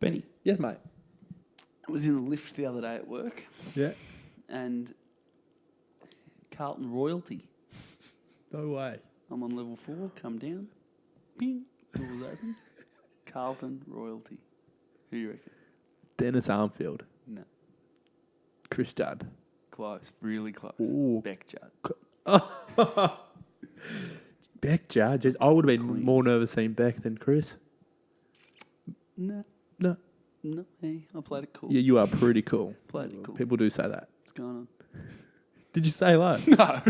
Benny, Yes, mate. I was in the lift the other day at work Yeah. and Carlton royalty. No way. I'm on level 4, come down, ping, doors open. Carlton royalty. Who do you reckon? Dennis Armfield. No. Chris Judd. Close, really close. Ooh. Beck Judd. Beck Judd. Jeez, I would have been Queen. more nervous seeing Beck than Chris. No, No. no, hey, I played it cool. Yeah, you are pretty cool. Played it cool. People do say that. What's going on? Did you say hello? No.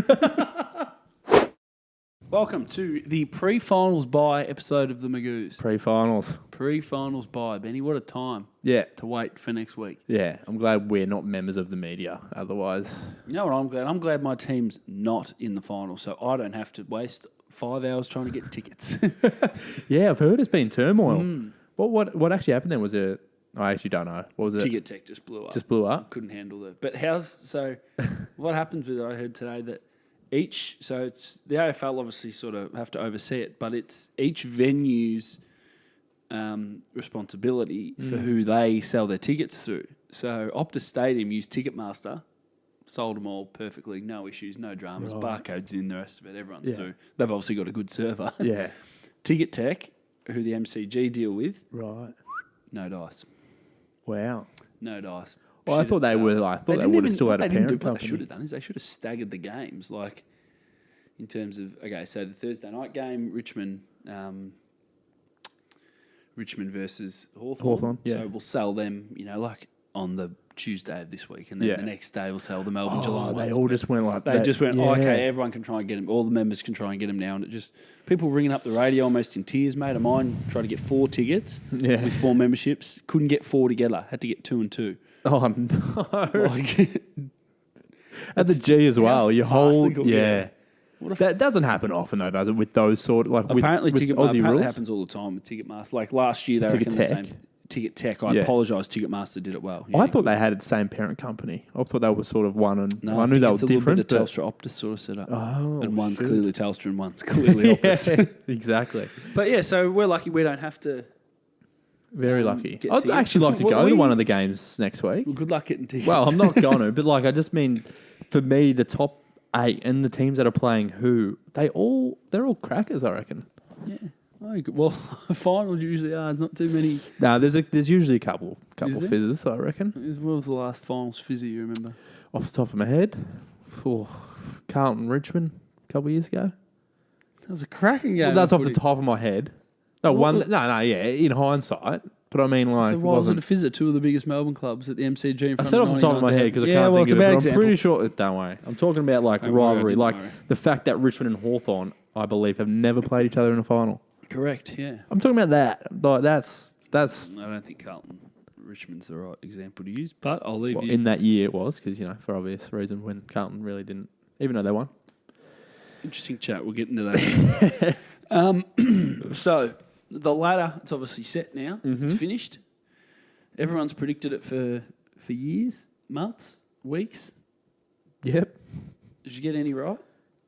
Welcome to the pre-finals bye episode of the Magoos. Pre-finals. Pre-finals bye, Benny. What a time Yeah. to wait for next week. Yeah. I'm glad we're not members of the media. Otherwise. You know what I'm glad? I'm glad my team's not in the final, so I don't have to waste 5 hours trying to get tickets. Yeah, I've heard it's been turmoil. What actually happened then? Was it... I actually don't know. What was it? Ticket tech just blew up. Just blew up? Couldn't handle it. But what happens with it, I heard today that it's the AFL obviously sort of have to oversee it, but it's each venue's responsibility for who they sell their tickets through. So Optus Stadium used Ticketmaster, sold them all perfectly, no issues, no dramas, barcodes in, the rest of it, everyone's through. They've obviously got a good server. Yeah. Ticket Tech, who the MCG deal with, Right. no dice. Wow. No dice. Well, I Shit thought they itself. would. I thought they would have still had a parent What they company. should have done is they should have staggered the games, like in terms of so the Thursday night game, Richmond versus Hawthorn. Yeah. So we'll sell them, like on the Tuesday of this week, and then the next day we'll sell the Melbourne Geelong They ones. all just went like They that. just went, Yeah. okay, everyone can try and get them. All the members can try and get them now. And it just, people ringing up the radio almost in tears, mate. Of mine tried to get 4 tickets with 4 memberships. Couldn't get 4 together. Had to get 2 and 2. Oh, no. Like, At the G as well. Your whole... farcical, Yeah. what a That doesn't happen often, though, does it? With those sort of... Like, apparently, with Aussie rules? it happens all the time with Ticketmaster. Like last year, they Ticket reckon the Tech? same. Ticket Tech. I apologise. Ticketmaster did it well. I thought they had the same parent company. I thought they were sort of one and... No, I knew they were it's a different. little bit of Telstra Optus sort of setup. Oh, and one's shit. clearly Telstra and one's clearly Optus. Yeah, exactly. But yeah, so we're lucky we don't have to. Very lucky. get I'd tickets. actually like to go to one of the games next week. Well, good luck getting tickets. Well, I'm not going to, but like I just mean, for me, the top 8 and the teams that are playing they're all crackers, I reckon. Yeah. Oh, good. Well, finals usually are. There's not too many. No, there's usually a couple Is there? fizzes, I reckon. What was the last finals fizzy you remember? Off the top of my head, Carlton Richmond a couple of years ago. That was a cracking game. Well, that's off the footy. top of my head. No, in hindsight. But I mean, like, So why was it a fizzer? 2 of the biggest Melbourne clubs at the MCG in front I said off the top of my head because I can't think of it. But I'm pretty sure. Don't worry. I'm talking about like Don't worry, I rivalry, didn't like worry. the fact that Richmond and Hawthorn, I believe, have never played each other in a final. Correct, yeah. I'm talking about that. Like that's I don't think Carlton Richmond's the right example to use, but I'll leave you. in that year it was because for obvious reason when Carlton really didn't, even though they won. Interesting chat. We'll get into that. So the ladder, it's obviously set now. It's finished. Everyone's predicted it for years, months, weeks. Yep. Did you get any right?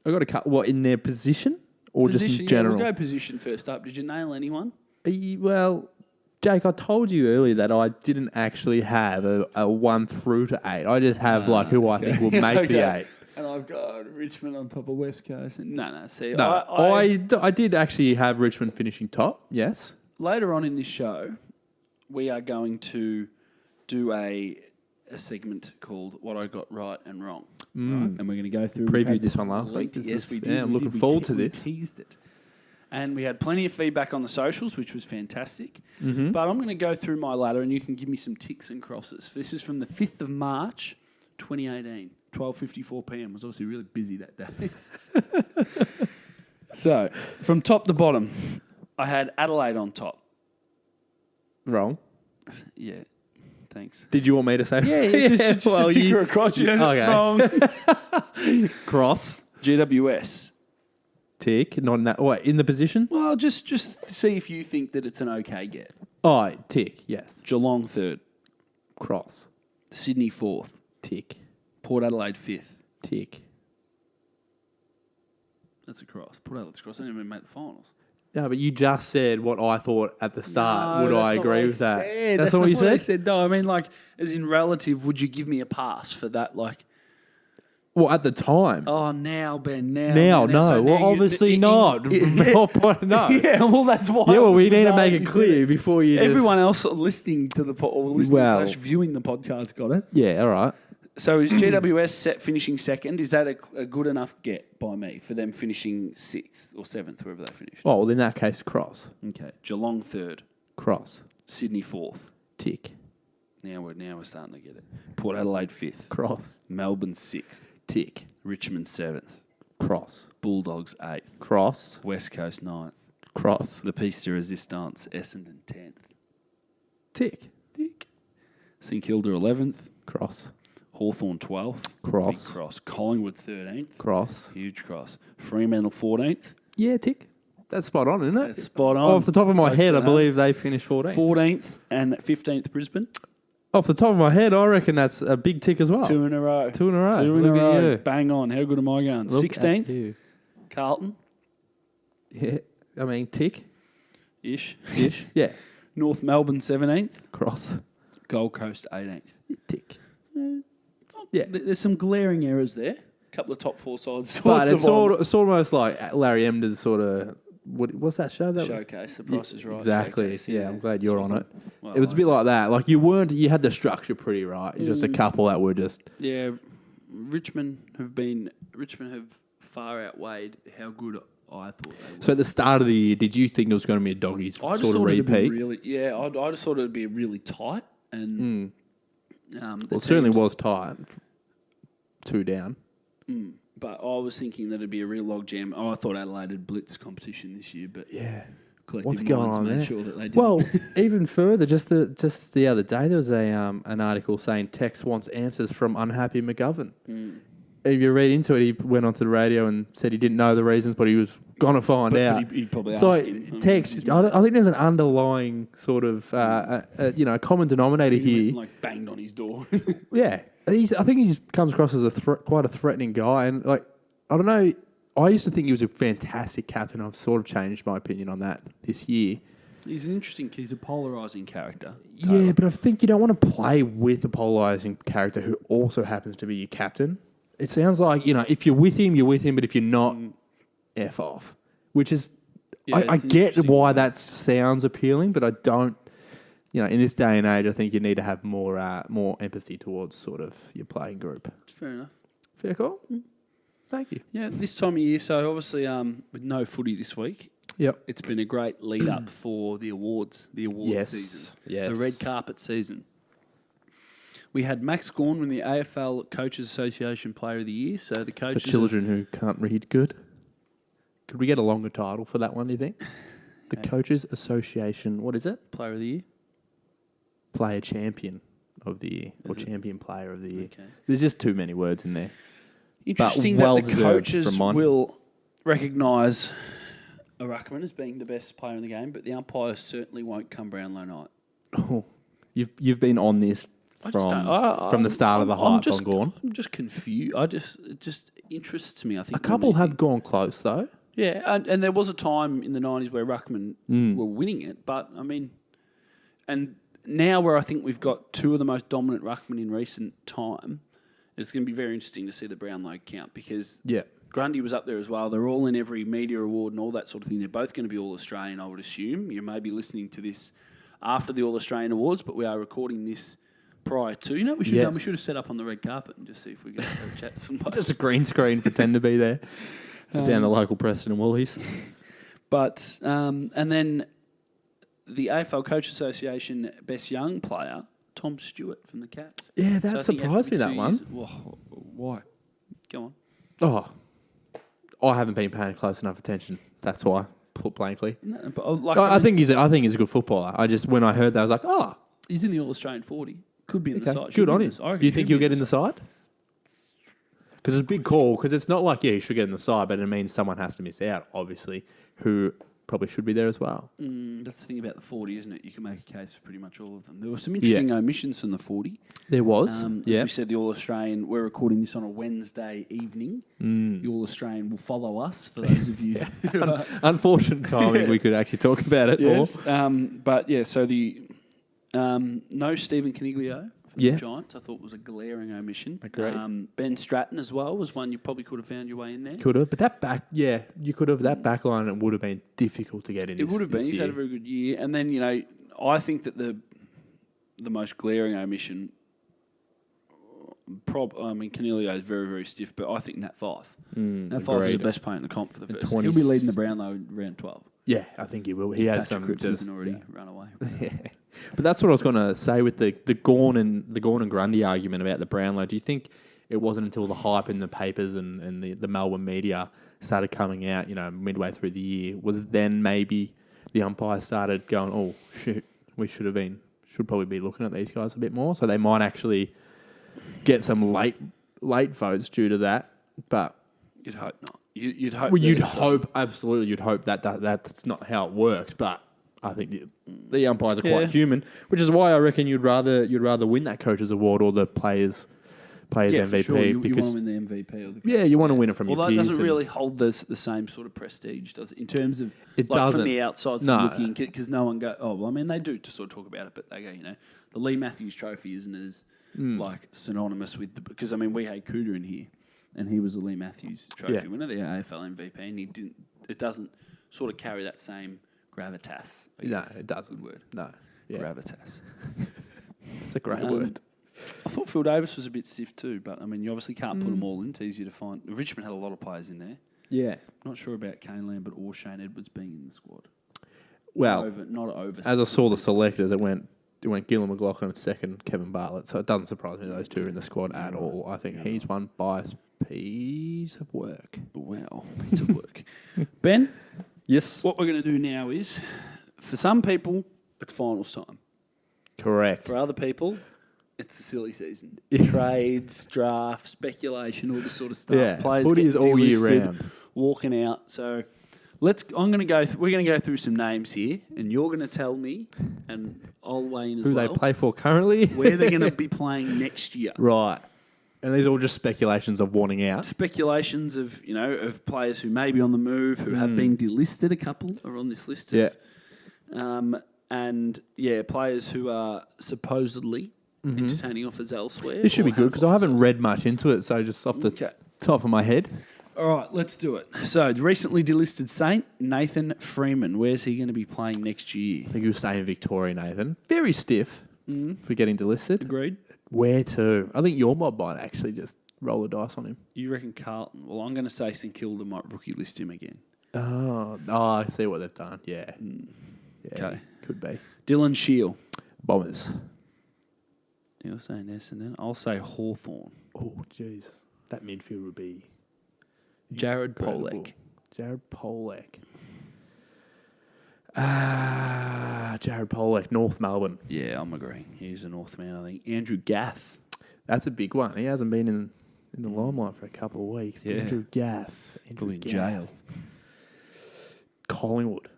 I got a cut. What in their position or just in general? Yeah, we'll go position first up. Did you nail anyone? Well, Jake, I told you earlier that I didn't actually have a 1 through to 8. I just have who I think will make the 8. And I've got Richmond on top of West Coast. No. See, No, I did actually have Richmond finishing top. Yes. later on in this show, we are going to do a segment called "What I Got Right and Wrong," right? And we're going to go through. Previewed this one last week. Yes, we did. Yeah, I'm looking forward to We this. teased it. And we had plenty of feedback on the socials, which was fantastic. But I'm going to go through my ladder and you can give me some ticks and crosses. This is from the 5th of March, 2018, 12:54 p.m. was obviously really busy that day. So, from top to bottom, I had Adelaide on top. Wrong. Yeah, thanks. Did you want me to say? Yeah, just a tick or a cross. You know, Okay. wrong. Cross. GWS. Tick. Not in that. What, in the position? Well, just see if you think that it's an okay get. Oh, tick. Yes. Geelong 3rd. Cross. Sydney 4th. Tick. Port Adelaide 5th. Tick. That's a cross. Port Adelaide's cross. They didn't even make the finals. No, but you just said what I thought at the start. No, Would I that's not agree what with that? said. That's not what you I said? said. No, I mean, like, as in relative, would you give me a pass for that? Like, Well, at the time. oh, now, Ben, Now, no. So Well, now obviously not. No. Yeah, well, that's why. Yeah, well, I was we need to bizarre make you it said clear before you Everyone else listening to the or listening Well- / viewing the podcast got it. Yeah, all right. So is GWS finishing second? Is that a good enough get by me for them finishing 6th or 7th, wherever they finished? Oh, well, in that case, cross. Okay, Geelong 3rd, Cross. Sydney 4th. Tick. Now we're starting to get it. Port Adelaide 5th, Cross. Melbourne 6th, Tick. Richmond 7th, Cross. Bulldogs 8th, Cross. West Coast 9th, Cross. La Piste Resistance Essendon 10th, Tick. St Kilda 11th, Cross. Hawthorn 12th, Cross. big cross, Collingwood 13th, Cross. huge cross, Fremantle 14th. Yeah, tick. That's spot on, isn't it? That's spot on. Off the top of my Folks head, I at believe they finished 14th. 14th and 15th Brisbane. Off the top of my head, I reckon that's a big tick as well. 2 in a row. 2 in a row. Two in Look a at row. you. Bang on. How good am I going? Look at 16th, you. Carlton. Yeah. I mean, tick. Ish. Yeah. North Melbourne 17th. Cross. Gold Coast 18th. Tick. Yeah. There's some glaring errors there. A couple of top 4 sides. But it's almost like Larry Emder's sort of... What's that show? That Showcase. The Price is Right. Exactly. Showcase, Yeah, I'm glad you're on it. Well, It was a bit like that. Like you had the structure pretty right. Just a couple that were just... Yeah. Richmond have far outweighed how good I thought they were. So at the start of the year, did you think it was going to be a doggies I just sort of thought it'd be repeat? really, I just thought it'd be really tight, and Well, it certainly was tight. 2 down. But I was thinking that it'd be a real logjam. Oh, I thought Adelaide had blitz competition this year, but Yeah. collective What's going minds on made there? sure that they did. Well, even further, just the other day, there was an article saying Tex wants answers from unhappy McGovern. If you read into it, he went onto the radio and said he didn't know the reasons, but he was going to find out. But he'd probably So ask him. Tex, I think there's an underlying sort of common denominator here. Like banged on his door. Yeah, I think he comes across as quite a threatening guy, and like I don't know. I used to think he was a fantastic captain. I've sort of changed my opinion on that this year. He's a polarising character. Yeah, but I think you don't want to play with a polarising character who also happens to be your captain. It sounds like, if you're with him, but if you're not, F off. Which is, Yeah, I it's get interesting. why that sounds appealing, but I don't, in this day and age, I think you need to have more empathy towards sort of your playing group. Fair enough. Fair call? Thank you. Yeah, this time of year, so obviously with no footy this week, Yep. it's been a great lead up for the awards season. Yes. The red carpet season. We had Max Gawn win the AFL Coaches Association Player of the Year. So the For coaches children who can't read good. Could we get a longer title for that one, do you think? The Coaches Association, what is it? Player of the Year. Player Champion of the Year. Or Is it? Champion Player of the Year. Okay. There's just too many words in there. Interesting well that the deserved coaches from mine. will recognise a ruckman as being the best player in the game, but the umpires certainly won't come Brownlow night. Oh, you've been on this I just don't- from the start of the hype on Gawn. I'm just confused. It just interests me. I think A couple have gone close though. Yeah, and there was a time in the 90s where ruckmen were winning it, but I mean, and now where I think we've got two of the most dominant ruckmen in recent time, it's going to be very interesting to see the Brownlow count because Yeah. Grundy was up there as well. They're all in every media award and all that sort of thing. They're both going to be All-Australian, I would assume. You may be listening to this after the All-Australian Awards, but we are recording this prior to. You know what we should have done? We should have set up on the red carpet and just see if we can have a chat to somebody. Just a green screen, pretend to be there. Down the local Preston and Woolies. But, and then the AFL Coach Association Best Young Player, Tom Stewart from the Cats. Yeah, So I that think it has to surprised be me, that 2 one. years. Whoa, why? Go on. Oh, I haven't been paying close enough attention. That's why. Put blankly. No, but like, I think he's a good footballer. I just when I heard that I was like, oh, he's in the All-Australian 40. Could be in the okay, side. Should good on be him. in the- I reckon Do you he think should he'll be get in the side? Because it's a big call. Because it's not like he should get in the side, but it means someone has to miss out. Obviously, who probably should be there as well. That's the thing about the 40, isn't it? You can make a case for pretty much all of them. There were some interesting omissions from the 40. There was. As we said, the All-Australian, we're recording this on a Wednesday evening. The All-Australian will follow us, for those of you. Unfortunate timing, we could actually talk about it more. But, yeah, so the no Stephen Caniglio from the Giants, I thought was a glaring omission. Agreed. Ben Stratton as well was one you probably could have found your way in there. Could have, but you could have. That back line, it would have been difficult to get in. It would have been. He's had a very good year. And then, I think that the most glaring omission, Caniglio is very, very stiff, but I think Nat Fife. Nat Fife is the best player in the comp for the first. He'll be leading the Brownlow in round 12. Yeah, I think he will. He has some Cripps hasn't already run away. Yeah. But that's what I was going to say with the Gawn and Grundy argument about the Brownlow. Do you think it wasn't until the hype in the papers and the Melbourne media started coming out, midway through the year, was then maybe the umpires started going, oh, shoot, we should probably be looking at these guys a bit more. So they might actually get some late votes due to that. But you'd hope not. You'd hope. Well, you'd hope, absolutely. You'd hope that's not how it works. But I think the umpires are quite human, which is why I reckon you'd rather win that coach's award or the players MVP. For sure. You want to win the MVP or the you want to win it from your peers. Well, that doesn't really hold the same sort of prestige, does it? In terms of it doesn't. From the outside looking, because no one go. Oh, well, I mean, they do to sort of talk about it, but they go, the Lee Matthews Trophy isn't as synonymous with because we had Cooter in here. And he was a Lee Matthews Trophy winner, the AFL MVP, and it doesn't sort of carry that same gravitas. No, it doesn't. Good word. No. Yeah. Gravitas. It's a great word. I thought Phil Davis was a bit stiff too, but you obviously can't put them all in. It's easier to find. Richmond had a lot of players in there. Yeah. Not sure about Kane Lambert or Shane Edwards being in the squad. Well, not over. As I saw the selectors, it went Gillon McLaughlin at second, Kevin Bartlett. So it doesn't surprise me those two are in the squad at all. I think he's one piece of work. Wow, piece of work. Ben? Yes? What we're going to do now is, for some people, it's finals time. Correct. For other people, it's the silly season. Trades, draft, speculation, all this sort of stuff. Yeah, Players footy is all year delisted, round. Walking out. So we're going to go through some names here, and you're going to tell me, and I'll weigh in as well. Who they play for currently. Where they're going to be playing next year. Right. And these are all just speculations of wanting out. Speculations of players who may be on the move, who have been delisted. A couple are on this list. Players who are supposedly entertaining offers elsewhere. This should be good because I haven't read much into it, so just off the top of my head. All right, let's do it. So, the recently delisted Saint, Nathan Freeman. Where's he going to be playing next year? I think he'll stay in Victoria, Nathan. Very stiff for getting delisted. Agreed. Where to? I think your mob might actually just roll the dice on him. You reckon Carlton? Well, I'm going to say St Kilda might rookie list him again. Oh, I see what they've done. Yeah. Okay. Could be. Dylan Shield. Bombers. You're saying Essendon. I'll say Hawthorn. Oh, jeez. That midfield would be... Jared Polek. Jared Polek. Jared Polek, North Melbourne. Yeah, I'm agreeing. He's a North man, I think. Andrew Gaff. That's a big one. He hasn't been in the limelight for a couple of weeks. Yeah. Andrew Gaff. Probably in jail. Collingwood.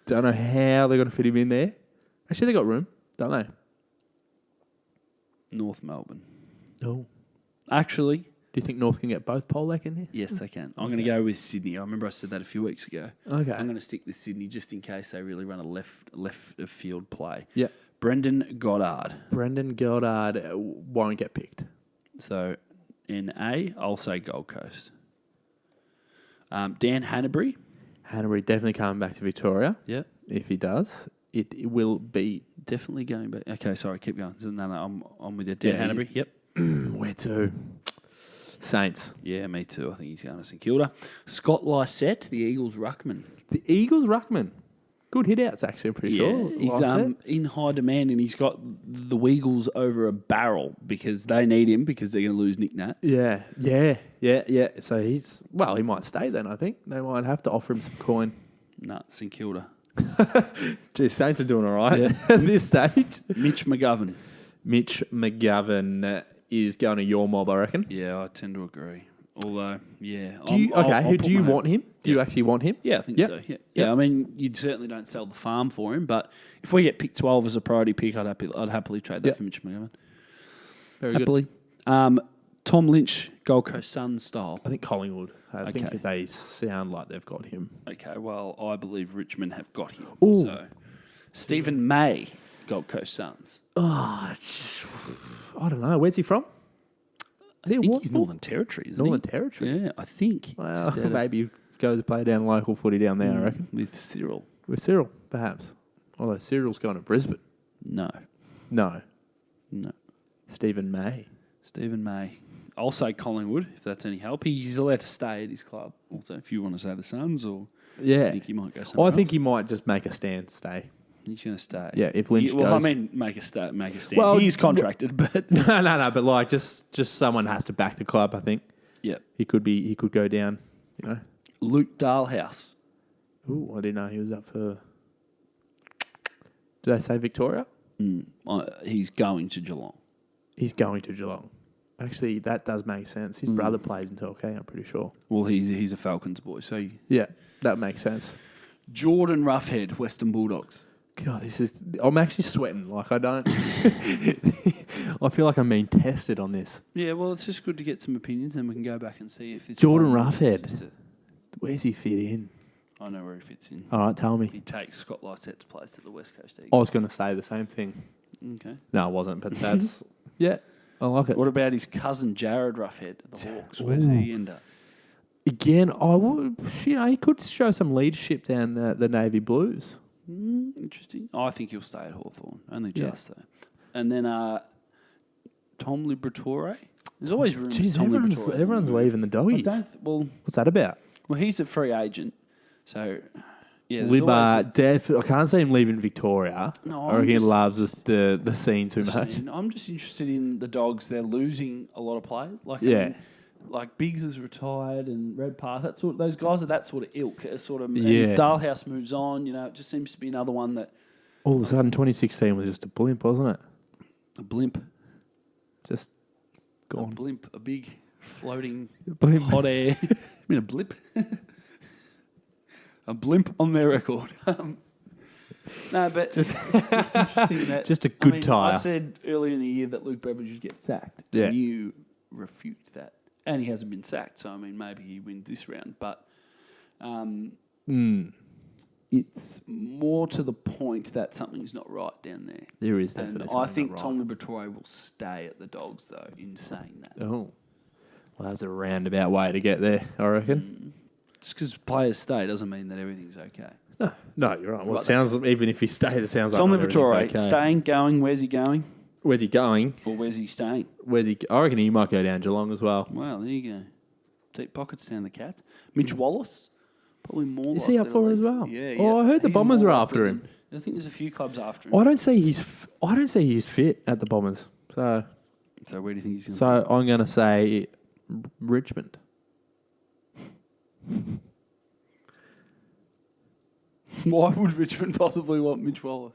Don't know how they're going to fit him in there. Actually, they got room, don't they? North Melbourne. Oh. Actually... Do you think North can get both Polak in there? Yes, they can. I'm going to go with Sydney. I remember I said that a few weeks ago. Okay. I'm going to stick with Sydney just in case they really run a left of field play. Yeah. Brendan Goddard. Brendan Goddard won't get picked. So, in A, I'll say Gold Coast. Dan Hanbury. Hanbury definitely coming back to Victoria. Yeah. If he does, it will be... Definitely going back. Okay, sorry, keep going. No, I'm with you. Dan Hanbury, yep. Where to? Saints. Yeah, me too. I think he's going to St Kilda. Scott Lysette, the Eagles ruckman. The Eagles ruckman. Good hit-outs, actually, I'm pretty sure. He's in high demand, and he's got the Weagles over a barrel because they need him because they're going to lose Nick Nat. Yeah. So he might stay then, I think. They might have to offer him some coin. Nah, St Kilda. Geez, Saints are doing all right at this stage. Mitch McGovern. Mitch McGovern is going to your mob, I reckon. Yeah, I tend to agree. Although, yeah. Do you want him? Do you actually want him? Yeah, I think Yep. so. Yeah. I mean, you certainly don't sell the farm for him, but if we get pick 12 as a priority pick, I'd happily trade that for Mitch McGovern. Very happily. Good. Tom Lynch, Gold Coast Suns style. I think Collingwood. I think they sound like they've got him. Okay, well, I believe Richmond have got him. Ooh. So, Stephen May, Gold Coast Suns. Oh, I don't know. Where's he from? I think he's Northern Territory, isn't Northern Territory? Yeah, I think. Well, maybe he goes to play down local footy down there, I reckon. With Cyril. With Cyril, perhaps. Although Cyril's going to Brisbane. No. Stephen May. Stephen May. I'll say Collingwood, if that's any help. He's allowed to stay at his club. Also, if you want to say the Suns, or I think he might go somewhere I think else. he might just make a stand stay. He's going to stay. Yeah, if Lynch goes. Well, I mean, make a stand. Well, he is contracted, but... No, but like just someone has to back the club, I think. Yeah. He could go down, Luke Dalhouse. Ooh, I didn't know he was up for... Did they say Victoria? He's going to Geelong. He's going to Geelong. Actually, that does make sense. His brother plays in Torquay, I'm pretty sure. Well, he's a Falcons boy, so... Yeah, that makes sense. Jordan Roughhead, Western Bulldogs. God, I'm actually sweating. Like, I don't... I feel like I'm being tested on this. Yeah, well, it's just good to get some opinions, and we can go back and see if this... Jordan Roughhead. Where's he fit in? I know where he fits in. All right, tell me. He takes Scott Lycett's place at the West Coast Eagles. I was going to say the same thing. Okay. No, I wasn't, but that's... Yeah, I like it. What about his cousin Jared Roughhead at the Hawks? Where's he end up? Again, I would... he could show some leadership down the Navy Blues. Interesting. I think he'll stay at Hawthorn. Only just, though. And then Tom Liberatore. There's always rumours. Jeez, everyone's leaving the doggies. What's that about? Well, he's a free agent. So, yeah. I can't see him leaving Victoria. No, I reckon he loves the scene too much. I'm just interested in the Dogs. They're losing a lot of players. Like Biggs is retired and Redpath. Those guys are that sort of ilk. And if Dalhouse moves on, it just seems to be another one that... All of a sudden, 2016 was just a blimp, wasn't it? A blimp. Just gone. A blimp. A big floating blimp. Hot air. I mean, a blip. A blimp on their record. No, but it's just interesting that... Just a good tyre. I said earlier in the year that Luke Beveridge would get sacked. Yeah. And you refute that. And he hasn't been sacked, so, maybe he wins this round. But it's more to the point that something's not right down there. There is definitely And something I think not right. Tom Liberatore will stay at the Dogs, though, in saying that. Oh. Well, that's a roundabout way to get there, I reckon. Just because players stay doesn't mean that everything's okay. No, you're right. Well, it sounds, even if he stays, it sounds like Tom everything's Liberatore, okay. staying, going, where's he going? Where's he going? Or where's he staying? I reckon he might go down Geelong as well. Well, there you go. Deep pockets down the Cats. Mitch Wallace, probably more. Is he up for it as well? Yeah. Oh, I heard the He's Bombers more are likely after him. I think there's a few clubs after him. I don't see he's fit at the Bombers. So where do you think he's going to So I'm going to say Richmond. Why would Richmond possibly want Mitch Wallace?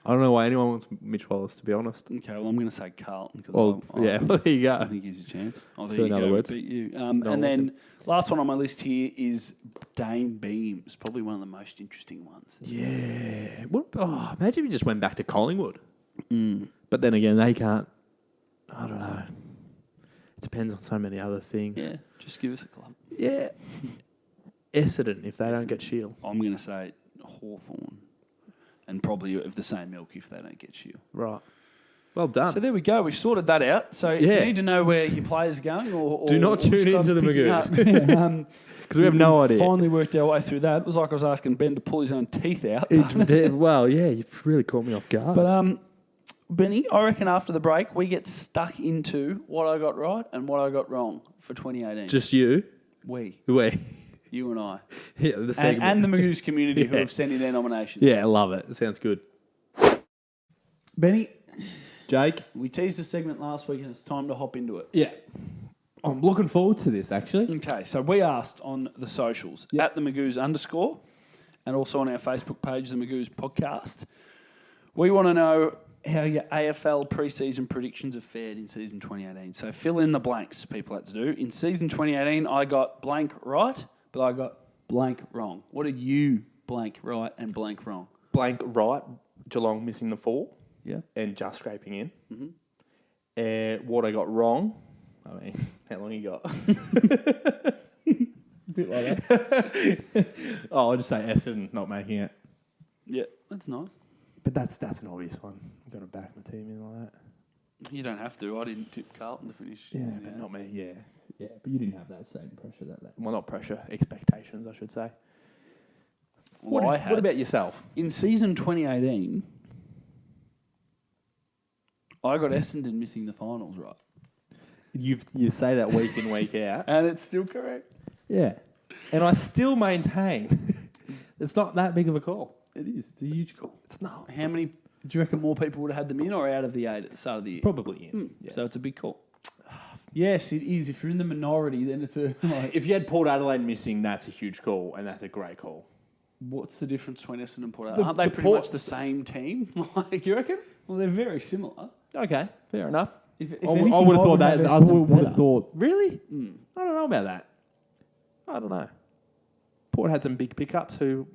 I don't know why anyone wants Mitch Wallace, to be honest. Okay, well, I'm going to say Carlton. Well, there you go. I think he's a chance. Oh, there So you in go. other words. Beat you. And then last one on my list here is Dane Beams. Probably one of the most interesting ones. Yeah. Imagine if he just went back to Collingwood. But then again, they can't. I don't know. It depends on so many other things. Yeah, just give us a club. Yeah. Essendon, if they don't get Shield. I'm going to say Hawthorn. And probably of the same milk if they don't get Shield. Right. Well done. So there we go. We've sorted that out. So if you need to know where your player's going or do not tune into the Magoo. Because we have no idea. Finally worked our way through that. It was like I was asking Ben to pull his own teeth out. Well, yeah, you really caught me off guard. But Benny, I reckon after the break we get stuck into what I got right and what I got wrong for 2018. Just you? We. You and I. Yeah, and the Magoo's community who have sent in their nominations. Yeah, I love it. It sounds good. Benny. Jake. We teased a segment last week and it's time to hop into it. Yeah. I'm looking forward to this, actually. Okay, so we asked on the socials, at the Magoo's _ and also on our Facebook page, the Magoo's podcast. We want to know how your AFL pre-season predictions have fared in season 2018. So fill in the blanks people had to do. In season 2018, I got blank right, but I got blank wrong. What did you blank right and blank wrong? Blank right, Geelong missing the 4. Yeah. And just scraping in. Mm-hmm. What I got wrong, I mean, how long you got? A bit like that. I'll just say Essendon not making it. Yeah, that's nice. But that's an obvious one. I'm going to back my team in like that. You don't have to. I didn't tip Carlton to finish. Yeah, but not me. Yeah. Yeah, but you didn't have that same pressure that. Well, not pressure, expectations, I should say. Well, what about yourself? In season 2018, I got Essendon missing the finals right. You say that week in, week out. And it's still correct. Yeah. And I still maintain it's not that big of a call. It is. It's a huge call. It's not. How many, do you reckon more people would have had them in or out of the 8 at the start of the year? Probably in. Yes. So it's a big call. Yes, it is. If you're in the minority, then it's a... If you had Port Adelaide missing, that's a huge call, and that's a great call. What's the difference between Essendon and Port Adelaide? Aren't they pretty much the same team? You reckon? Well, they're very similar. Okay, fair enough. If I would have thought that. I would have thought, really? Mm. I don't know about that. I don't know. Port had some big pickups who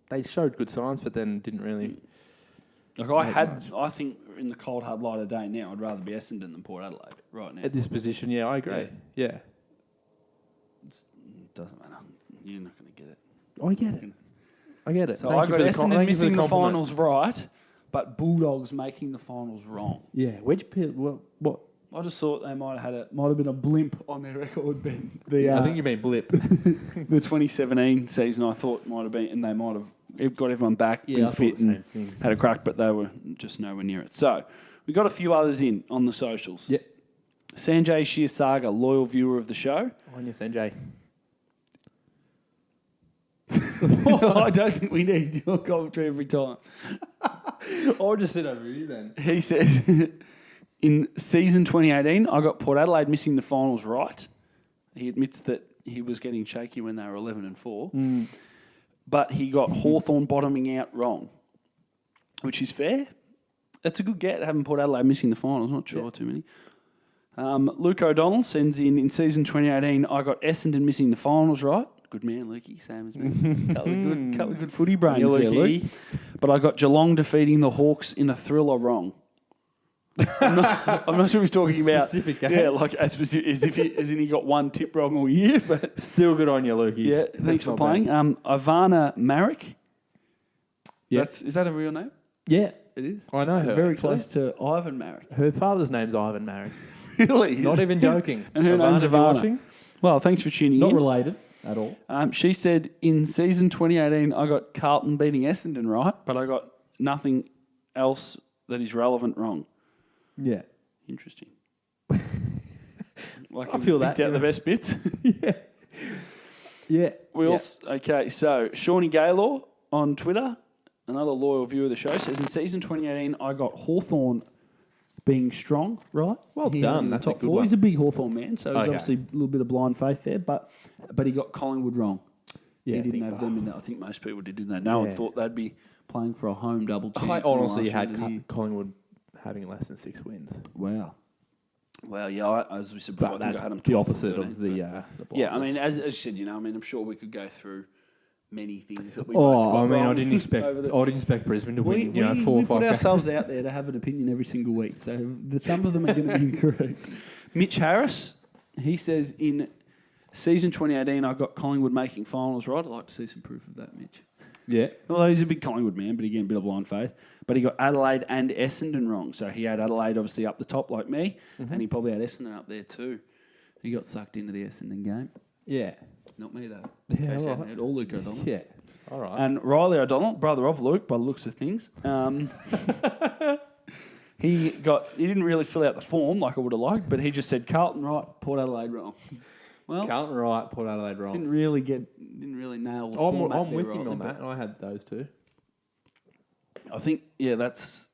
they showed good signs, but then didn't really. Like I think in the cold hard light of day now, I'd rather be Essendon than Port Adelaide right now. At this position, yeah, I agree. Yeah. It doesn't matter. You're not going to get it. I get it. I get it. So I got Essendon missing the finals right, but Bulldogs making the finals wrong. Yeah. What? I just thought they might have been a blimp on their record, Ben. I think you mean blip. The 2017 season, I thought might have been, and they might have got everyone back, been fit, and had a crack, but they were just nowhere near it. So we got a few others in on the socials. Yep. Sanjay Shirsaga, loyal viewer of the show. On you, Sanjay. I don't think we need your commentary every time. I'll just sit over you then. He says, in season 2018, I got Port Adelaide missing the finals right. He admits that he was getting shaky when they were 11-4. But he got Hawthorn bottoming out wrong, which is fair. That's a good get, having Port Adelaide missing the finals. Not sure too many. Luke O'Donnell sends in season 2018, I got Essendon missing the finals right. Good man, Lukey, same as me. couple of good footy brains there, Luke. But I got Geelong defeating the Hawks in a thriller wrong. I'm not sure he's talking about specific games. Yeah, like as in he got one tip wrong all year, but still good on you, Lukey. Yeah, thanks for playing. Ivana Marek. Yeah. Is that a real name? Yeah, it is. I know her. Very close to Ivan Marek. Her father's name's Ivan Marek. Really? Not even joking. And her name's Ivana. Well, thanks for tuning in. Not related at all. She said in season 2018, I got Carlton beating Essendon right, but I got nothing else that is relevant wrong. Yeah. Interesting. I feel that. Out the best bits. Yeah. Yeah. Okay, so Shawnee Gaylor on Twitter, another loyal viewer of the show, says in season 2018, I got Hawthorn being strong, right? Well done. That's top a good 4. one. He's a big Hawthorn man, so there's Okay. obviously a little bit of blind faith there, but he got Collingwood wrong. Yeah, he didn't have them in there. I think most people didn't they? No one thought they'd be playing for a home double champ. I honestly had Collingwood having less than 6 wins. Wow. Well, yeah, as we said before, I think I had them the 12 or opposite 13, of the yeah, I mean, as you said, I'm sure we could go through many things that we I didn't expect Brisbane to win, 4 or 5 we put ourselves out there to have an opinion every single week, so some of them are going to be incorrect. Mitch Harris, he says in season 2018, I got Collingwood making finals right. I'd like to see some proof of that, Mitch. Yeah. Although he's a big Collingwood man, but again, a bit of blind faith. But he got Adelaide and Essendon wrong. So he had Adelaide obviously up the top like me, and he probably had Essendon up there too. He got sucked into the Essendon game. Yeah. Not me, though. Yeah, all right. All Luke O'Donnell. Yeah. All right. And Riley O'Donnell, brother of Luke, by the looks of things, he didn't really fill out the form like I would have liked, but he just said Carlton right, Port Adelaide wrong. Well, Carlton right, Port Adelaide wrong. Didn't really nail the format. I'm with there him on rightly, that. I had those two. I think,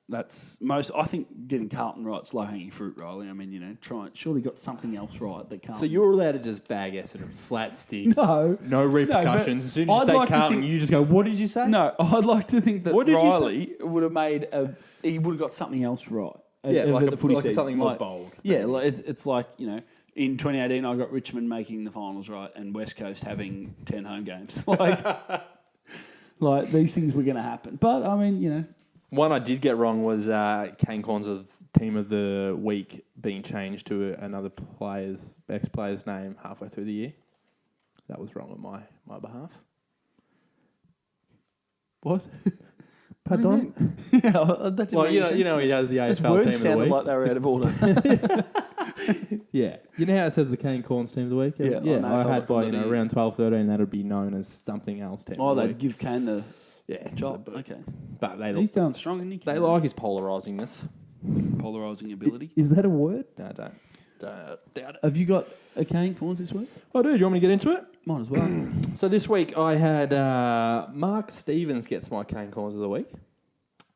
that's most. I think getting Carlton right's low hanging fruit, Riley. I mean, surely got something else right that Carlton. So you're allowed to just bag Essendon flat stick. no repercussions. As soon as you say like Carlton, you just go, what did you say? No, I'd like to think that What did you Riley would have he would have got something else right. Like season. something more bold. Yeah, like it's like, in 2018 I got Richmond making the finals right and West Coast having 10 home games. Like these things were going to happen. But I mean, One I did get wrong was Kane Corns of Team of the Week being changed to another ex-player's name halfway through the year. That was wrong on my behalf. What? Pardon? Yeah, that didn't make sense. He does the His AFL words Team of the sounded Week. like they were out of order. Yeah. You know how it says the Kane Corns Team of the Week? Yeah, I had by the- around 12-13 that would be known as something else Team of the they'd Week. give Kane the job. job. Okay. But He's going strong, isn't he? they like his polarising-ness. Polarising ability. Is that a word? No, don't doubt it. Have you got a Kane Corns this week? Oh, dude, you want me to get into it? Might as well. So this week I had Mark Stevens gets my Kane Corns of the Week.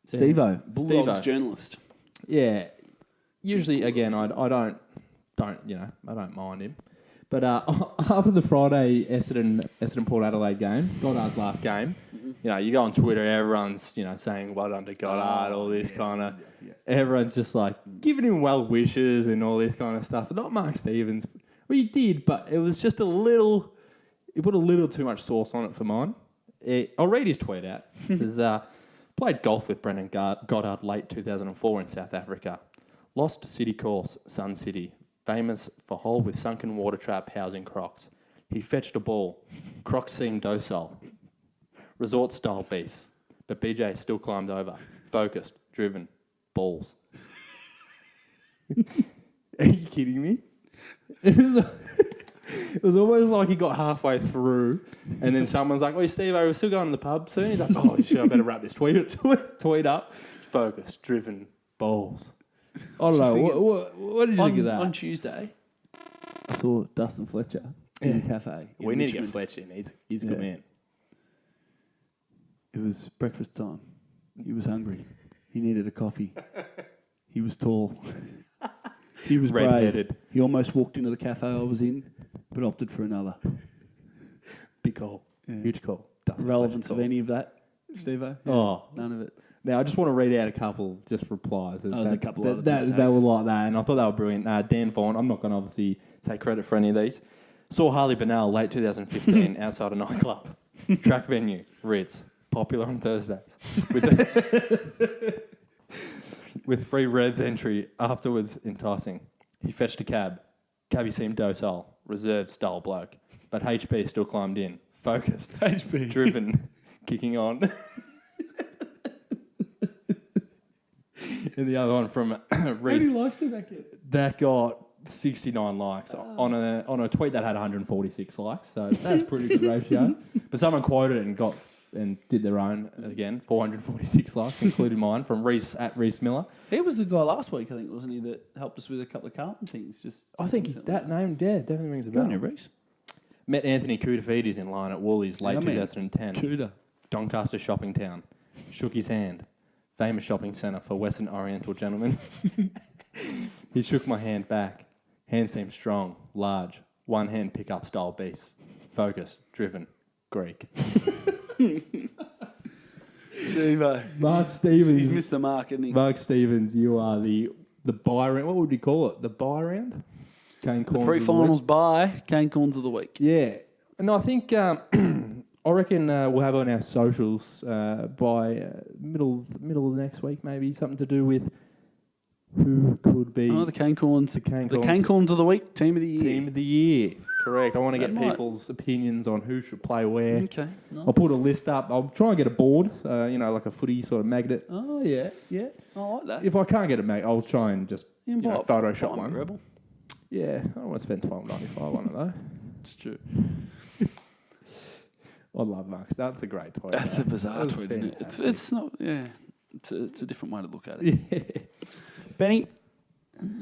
Steve-O. Bulldogs Steve-O. journalist. Yeah. Usually, again, I don't mind him. But after the Friday Essendon Port Adelaide game, Goddard's last game, you go on Twitter, everyone's saying well done to Goddard, all this kind of. Everyone's just like giving him well wishes and all this kind of stuff. Not Mark Stevens. Well, he did, but it was just a little. He put a little too much sauce on it for mine. I'll read his tweet out. It says, played golf with Brendan Goddard late 2004 in South Africa. Lost City course, Sun City. Famous for hole with sunken water trap housing Crocs. He fetched a ball. Crocs seemed docile. Resort style beast. But BJ still climbed over. Focused, driven, balls. Are you kidding me? It was almost like he got halfway through and then someone's like, "Oh, Steve, we're still going to the pub soon." He's like, "Oh, shit, I better wrap this tweet up." Focused, driven, balls. I don't know. What did you think of that? On Tuesday, I saw Dustin Fletcher in the cafe. We need to get Fletcher in. He's a good man. It was breakfast time. He was hungry. He needed a coffee. He was tall. He was brave. Red-headed. He almost walked into the cafe I was in, but opted for another. Big call. Yeah. Huge call. Dustin Relevance Fletcher of call. any of that, Steve-O? Yeah, Oh. none of it. Now, I just want to read out a couple just replies. There's a couple of that were like that, and I thought they were brilliant. Dan Vaughan, I'm not going to obviously take credit for any of these. Saw Harley Bennell late 2015 outside a nightclub. Track venue, Ritz. Popular on Thursdays. With free revs entry, afterwards enticing. He fetched a cab. Cabbie seemed docile, reserved style bloke. But HB still climbed in. Focused. HB. Driven. Kicking on. And the other one from Reese. likes did that get? That got 69 likes on a tweet that had 146 likes. So that's a pretty good ratio. But someone quoted it and did their own again. 446 likes, including mine from Reese at Reese Miller. He was the guy last week, I think, wasn't he, that helped us with a couple of Carlton things? I think that name, definitely rings a Go bell. on, you, Reese. Met Anthony Koutafidis in line at Woolies late 2010. Cooter. Doncaster shopping town. Shook his hand. Famous shopping centre for Western Oriental gentlemen. He shook my hand back. Hand seemed strong, large. One hand pickup style beast. Focused, driven, Greek. Steve-O. Mark Stevens. He's missed the mark, isn't he? Mark Stevens, you are the buy round. What would we call it? The buy round? Kane The Corns of the pre-finals week? bye, Kane Corns of the week. Yeah. And I think, I reckon we'll have on our socials by middle of next week, maybe something to do with who could be Oh, the Kane Corns. the Kane The Corns Kane Corns of the week, team of the year. team of the year. Correct. I want to That get might- people's opinions on who should play where. Okay. I'll put a list up. I'll try and get a board, like a footy sort of magnet. Oh, yeah, yeah. I like that. If I can't get a magnet, I'll try and just Photoshop one. Rebel. Yeah, I don't want to spend $12.95 on it though. It's true. I love Marks. That's a great tweet. That's though. a bizarre That was tweet, isn't it? fantastic. It's not, yeah. It's a different way to look at it. Yeah. Benny,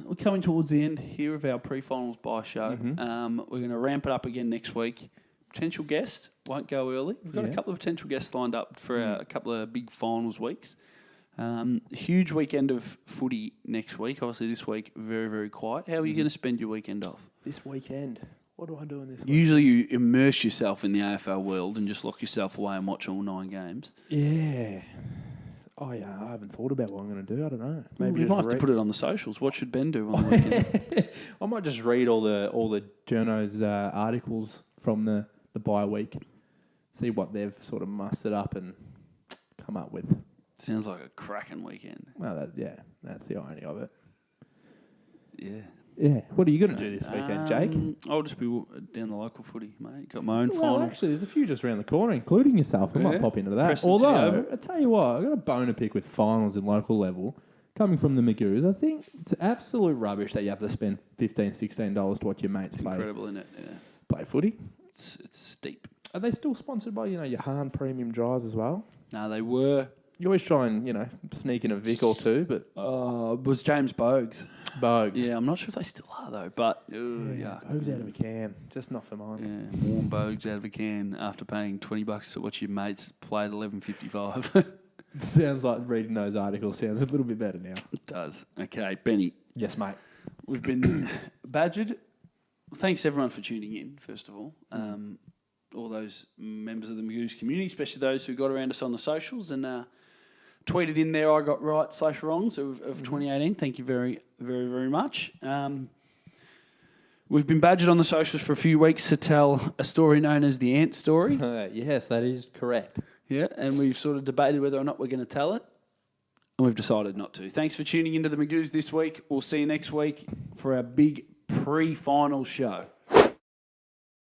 we're coming towards the end here of our pre-finals bye show. Mhm. We're going to ramp it up again next week. potential guest. Won't go early. We've got a couple of potential guests lined up for a couple of big finals weeks. Huge weekend of footy next week. Obviously, this week, very, very quiet. How are you going to spend your weekend off? This weekend. What do I do in this week? Usually you immerse yourself in the AFL world and just lock yourself away and watch all 9 games. Yeah. Oh, yeah, I haven't thought about what I'm going to do. I don't know. Maybe you might have to put it on the socials. What should Ben do on the weekend? I might just read all the journos articles from the bye week, see what they've sort of mustered up and come up with. Sounds like a cracking weekend. Well, that's the irony of it. Yeah. Yeah. What are you going to do this weekend, Jake? I'll just be down the local footy, mate. Got my own Well, final. actually, there's a few just around the corner, including yourself. I might pop into that. Preston City Although, Oval. I tell you what, I've got a bone to pick with finals in local level. Coming from the Magoos, I think it's absolute rubbish that you have to spend $15, $16 to watch your mates It's incredible, isn't it? Yeah. play footy. It's steep. Are they still sponsored by, your Han Premium Dries as well? No, they were. You always try and, sneak in a Vic or two, but... It was James Bogues. Bogues. Yeah, I'm not sure if they still are, though, but... Bogues out of a can. Just not for mine. Yeah, warm Bogues out of a can after paying $20 to watch your mates play at 11:55. Sounds like reading those articles sounds a little bit better now. It does. Okay, Benny. Yes, mate. We've been badgered. Thanks, everyone, for tuning in, first of all. All those members of the Magoo's community, especially those who got around us on the socials and tweeted in there I got right / wrongs of 2018. Thank you very, very, very much. We've been badgered on the socials for a few weeks to tell a story known as the Ant story. Yes, that is correct. Yeah, and we've sort of debated whether or not we're going to tell it, and we've decided not to. Thanks for tuning into the Magoos this week. We'll see you next week for our big pre-final show.